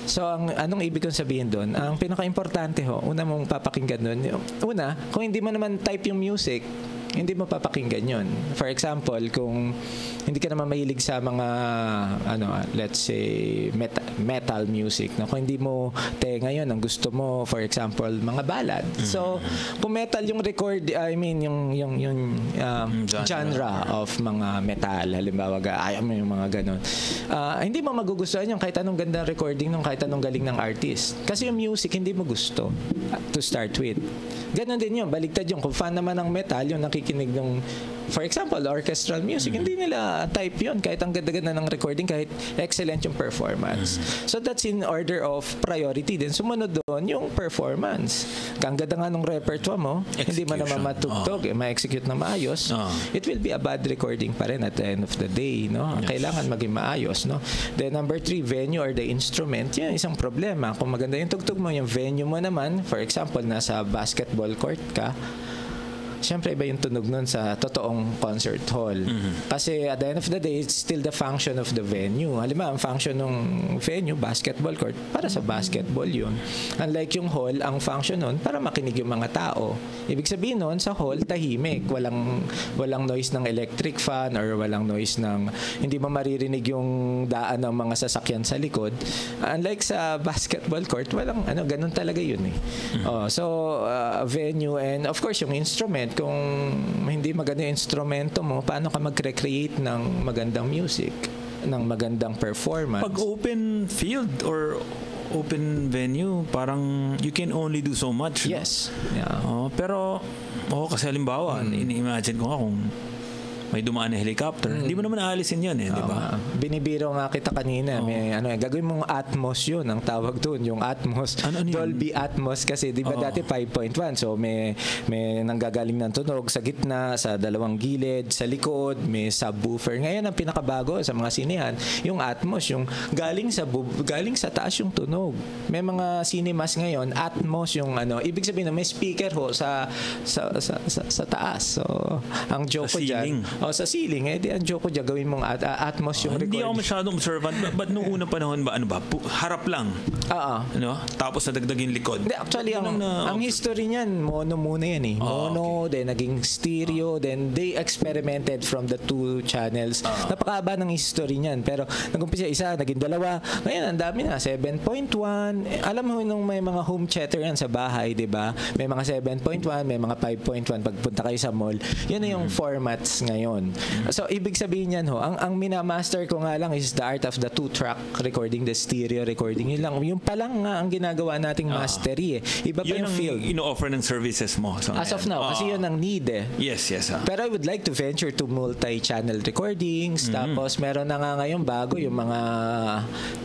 So, anong ibig kong sabihin doon? Ang pinaka-importante una mong papakinggan doon, kung hindi mo naman type yung music, hindi mo papakinggan yun. For example, kung hindi ka naman mahilig sa mga let's say metal music, no? Kung hindi mo ngayon ang gusto mo, for example, mga ballad. So, kung metal yung yung genre of mga metal, halimbawa ayaw mo yung mga ganon, hindi mo magugustuhan yung kahit anong gandang recording ng kahit anong galing ng artist. Kasi yung music hindi mo gusto to start with. Ganon din yun, baligtad yung kung fan naman ng metal, yung nakikinig ng, for example, orchestral music, hindi nila type yun kahit ang ganda-ganda ng recording, kahit excellent yung performance. So that's in order of priority din. Sumunod doon yung performance. Ang ganda nga ng repertoire mo, hindi mo naman matugtog, ma-execute na maayos, it will be a bad recording pa rin at the end of the day, no? Kailangan maging maayos, no? Then number 3, venue or the instrument, yan isang problema. Kung maganda yung tugtog mo, yung venue mo naman, for example, nasa basketball court ka, siyempre iba yung tunog nun sa totoong concert hall. Kasi at the end of the day, it's still the function of the venue. Halimbawa, ang function ng venue, basketball court, para sa basketball yun. Unlike yung hall, ang function nun, para makinig yung mga tao. Ibig sabihin nun, sa hall, tahimik. Walang noise ng electric fan or walang noise ng, hindi mo maririnig yung daan ng mga sasakyan sa likod. Unlike sa basketball court, walang, ganun talaga yun eh. So, venue and of course, yung instrument, kung hindi maganda yung instrumento mo, paano ka mag-recreate ng magandang music, ng magandang performance? Pag open field or open venue, parang you can only do so much. Yes. No? Yeah. Pero, kasi halimbawa, ini-imagine ko nga kung may dumaan na helicopter. Hindi mo naman aalisin yun di ba? Binibiro nga kita kanina. May, gagawin mong Atmos yun, ang tawag doon, yung Atmos. Dolby Atmos kasi, di ba dati 5.1. So, may nanggagaling ng tunog sa gitna, sa dalawang gilid, sa likod, may subwoofer. Ngayon, ang pinakabago sa mga sinehan, yung Atmos, yung galing sa taas yung tunog. May mga cinemas ngayon, Atmos yung ibig sabihin na may speaker sa taas. So, ang joke ko dyan, sa ceiling, ang joke ko dyan, gawin mong Atmos yung recording. Hindi ako masyadong observant, but nung unang panahon ba, harap lang. Tapos nadagdag yung likod. Actually, ang history niyan, mono muna yan eh. Mono, then naging stereo, then they experimented from the 2 channels. Napakaba ng history niyan. Pero nag-umpisa isa, naging 2. Ngayon, ang dami na, 7.1. Alam mo nung may mga home theater yan sa bahay, di ba? May mga 7.1, may mga 5.1 pagpunta kayo sa mall. Yun na yung formats ngayon. yon. So ibig sabihin yan ang minamaster ko nga lang is the art of the 2-track recording, the stereo recording. Yun pa lang nga ang ginagawa nating mastery Iba pa yun yung field. ino-offer ng services mo. So, as of now, kasi yun ang need Yes. Pero I would like to venture to multi-channel recordings. Tapos meron na nga ngayon bago yung mga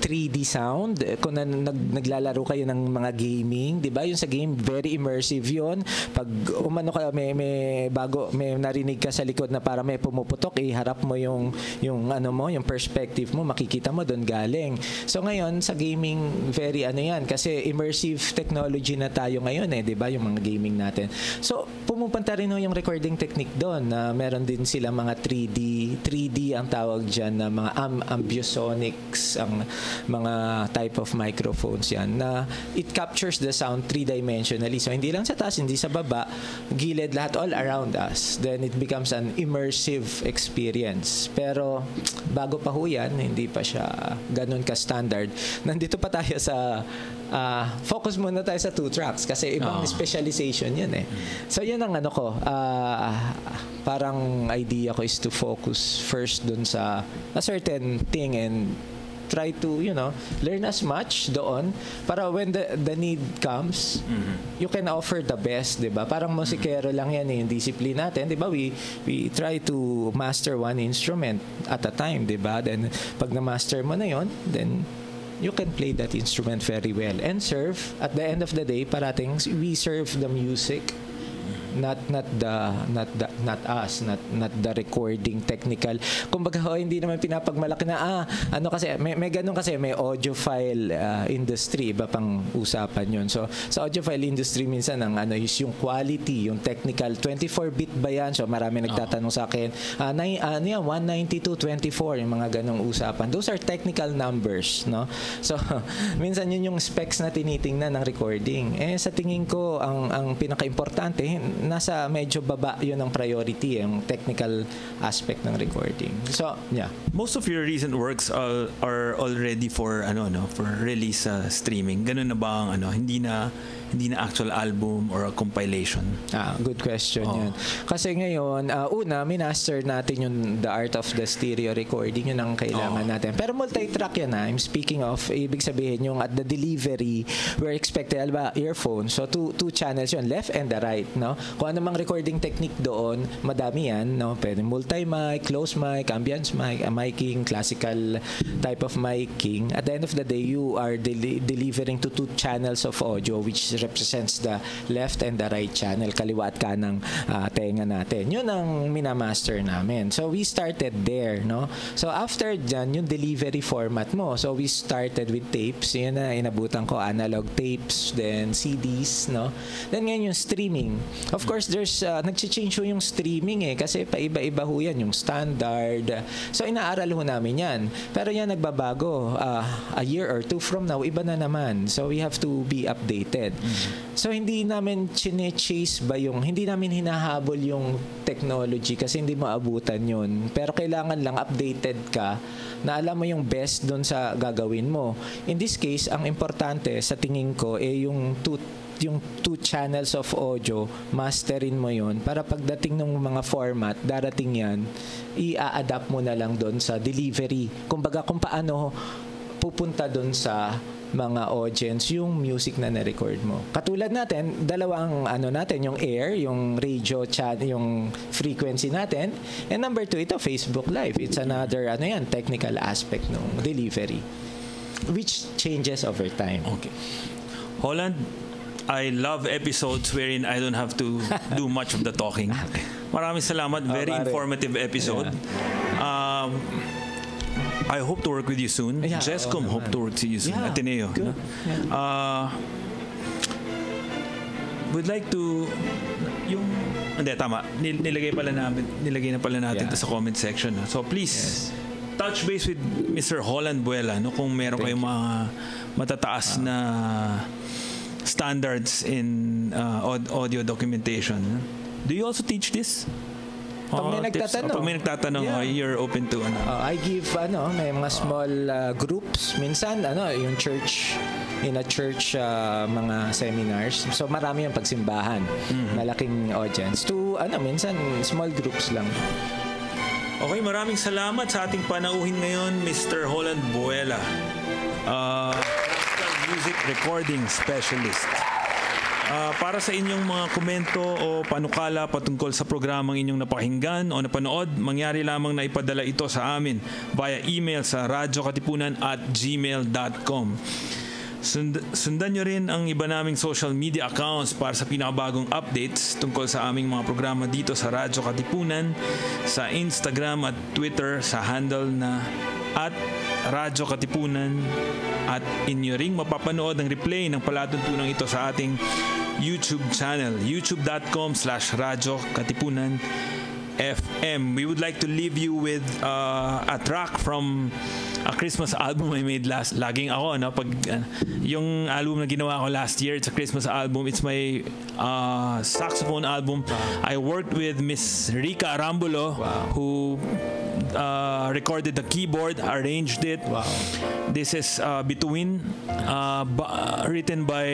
3D sound. Kung naglalaro kayo ng mga gaming, di ba? Yung sa game, very immersive yun. Pag umano ka, may narinig ka sa likod na para may pumuputok, iharap mo yung perspective mo, makikita mo doon galing. So ngayon, sa gaming, very yan. Kasi immersive technology na tayo ngayon di ba? Yung mga gaming natin. So, pumupunta rin yung recording technique doon na meron din sila mga 3D ang tawag dyan na mga ambisonics, ang mga type of microphones yan na it captures the sound 3-dimensionally. So, hindi lang sa taas, hindi sa baba, gilid, lahat all around us. Then, it becomes an immersive experience. Pero, bago pa ho yan, hindi pa siya ganun ka-standard. Nandito pa tayo sa focus muna tayo sa 2 tracks kasi ibang specialization yun So yun ang parang idea ko is to focus first dun sa a certain thing and try to learn as much doon para when the need comes you can offer the best, di ba? Parang musikero lang yan yung discipline natin, di ba? We try to master one instrument at a time, di ba? Then pag na-master mo na yon, then you can play that instrument very well and serve. At the end of the day, parating we serve the music, not us, not the recording technical. Kumbaga hindi naman pinapagmalaki na kasi may ganun kasi may audiophile industry, iba pang usapan yun. So sa audiophile industry minsan ang is yung quality, yung technical 24-bit ba yan? So marami nagtatanong sa akin 192.24 yung mga ganung usapan. Those are technical numbers, no? So minsan yun yung specs na tinitingnan ng recording. Sa tingin ko ang pinaka-importante nasa medyo baba yun ang priority, yung technical aspect ng recording. So, yeah. Most of your recent works are already for for release streaming. Ganun na ba ang hindi na actual album or a compilation? Good question yun. Kasi ngayon, minaster natin yung the art of the stereo recording, yun ang kailangan natin. Pero multi-track yan I'm speaking of, ibig sabihin yung at the delivery, we're expected, earphone. So, two channels yun, left and the right, no? Kung ano mang recording technique doon, madami yan, no? Pwede multi-mic, close mic, ambience mic, miking, classical type of miking. At the end of the day, you are delivering to 2 channels of audio which represents the left and the right channel, kaliwa at kanang tenga natin. Yun ang minamaster namin. So we started there, no? So after dyan, yung delivery format mo. So we started with tapes. Yun na inabutan ko, analog tapes, then CDs, no? Then ngayon yung streaming. Of course, there's nag-change yung streaming kasi paiba-iba ho yan, yung standard. So inaaral ho namin yan. Pero yan nagbabago. A year or 2 from now, iba na naman. So we have to be updated. So hindi namin chine-chase hindi namin hinahabol yung technology kasi hindi maabutan yun. Pero kailangan lang updated ka na alam mo yung best doon sa gagawin mo. In this case, ang importante sa tingin ko yung 2 channels of audio, masterin mo yun para pagdating ng mga format, darating yan, i-adapt mo na lang doon sa delivery. Kumbaga kung paano pupunta doon sa mga audience yung music na na-record mo. Katulad natin, dalawang natin, yung air, yung radio chat, yung frequency natin. And number 2, ito Facebook Live. It's another technical aspect ng delivery which changes over time. Okay. Holland, I love episodes wherein I don't have to do much of the talking. Maraming salamat. Very informative episode. Yeah. I hope to work with you soon. Yeah, Jescom hope to work with you soon. Yeah, Ateneo. good. No? Yeah. Would like to tama. Nilagay na pala natin sa comment section. So please touch base with Mr. Holland Buela kung meron kayong mga matataas na standards in audio documentation. Do you also teach this? Pag may nagtatanong, you're open to I give may mga small groups minsan yung church, in a church mga seminars. So marami yung pagsimbahan, malaking audience to minsan small groups lang. Okay, maraming salamat sa ating panauhin ngayon, Mr. Holland Buela, classical music recording specialist. Para sa inyong mga komento o panukala patungkol sa programang inyong napakinggan o napanood, mangyari lamang na ipadala ito sa amin via email sa radiokatipunan@gmail.com. Sundan nyo rin ang iba naming social media accounts para sa pinakabagong updates tungkol sa aming mga programa dito sa Radyo Katipunan, sa Instagram at Twitter sa handle na @Radyo Katipunan, at inyo ring mapapanood ang replay ng palatuntunan ito sa ating YouTube channel, youtube.com/Radyo Katipunan FM. We would like to leave you with a track from a Christmas album I made laging ako, no? Yung album na ginawa ko last year, it's a Christmas album. It's my saxophone album. I worked with Miss Rica Arambulo, who recorded the keyboard, arranged it. This is Bituin, written by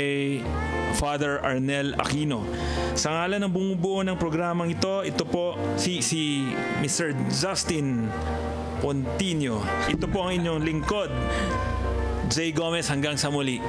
Father Arnel Aquino. Sa ngalan ng bumubuo ng programang ito po si Mr. Justin Pontinio. Ito po ang inyong lingkod, Jay Gomez. Hanggang sa muli.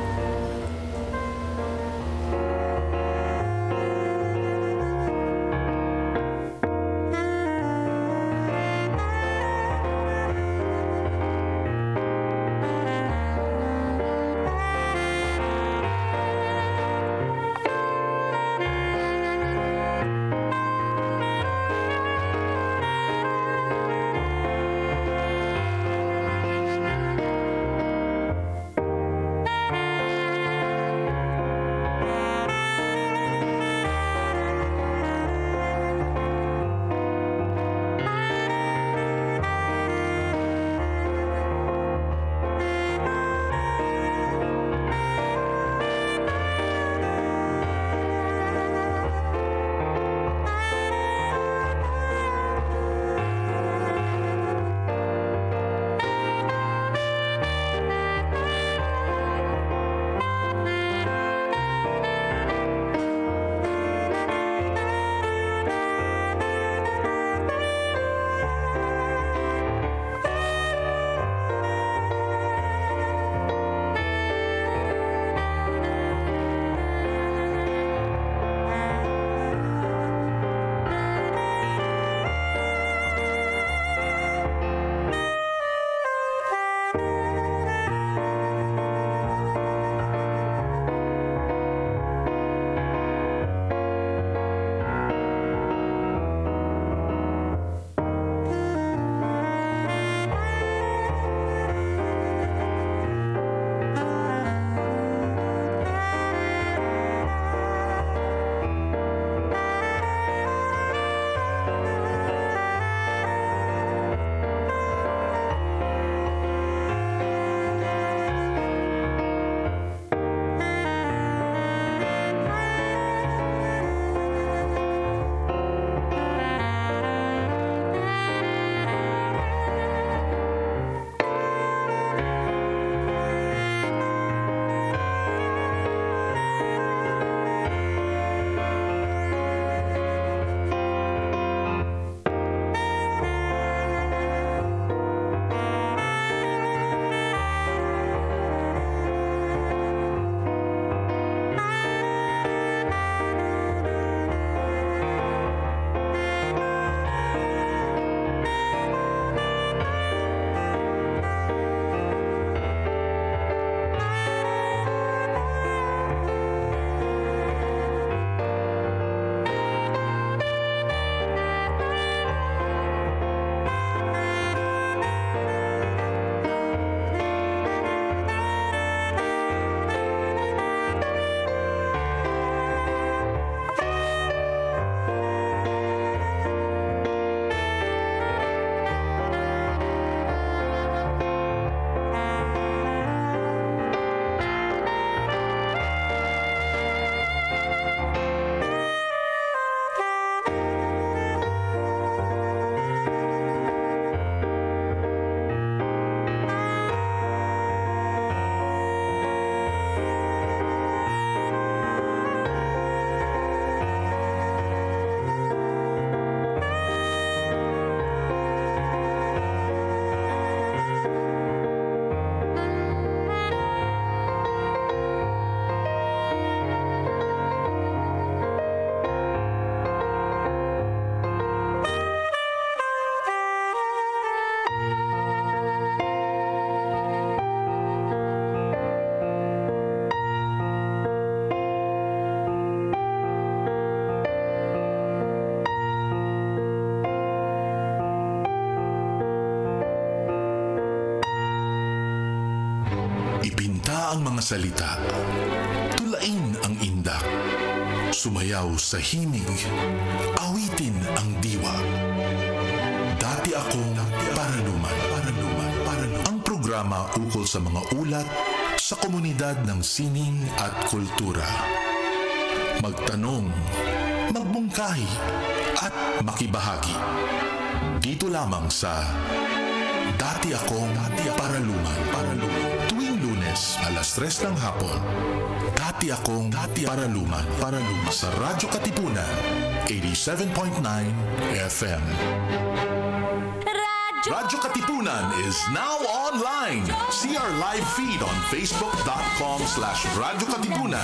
Ipinta ang mga salita, tulain ang indak, sumayaw sa himig, awitin ang diwa. Dati akong paraluman. Ang programa ukol sa mga ulat sa komunidad ng sining at kultura. Magtanong, magbungkahi, at makibahagi. Dito lamang sa Dati Akong Paraluman. Tuwing Lunes, alas 3 ng hapon. Dati Akong Paraluman. Sa Radyo Katipunan, 87.9 FM. Radyo Katipunan is now online. See our live feed on facebook.com/Radyo Katipunan.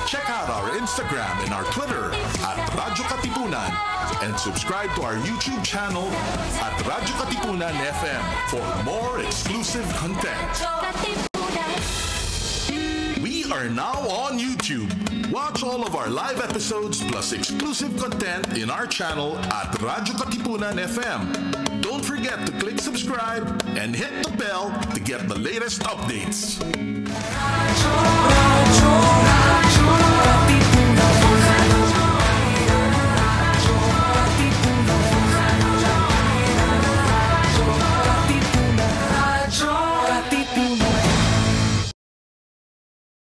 Check out our Instagram and our Twitter at Radyo Katipunan and subscribe to our YouTube channel at Radyo Katipunan FM for more exclusive content. We are now on YouTube. Watch all of our live episodes plus exclusive content in our channel at Radyo Katipunan FM. Don't forget to click subscribe and hit the bell to get the latest updates.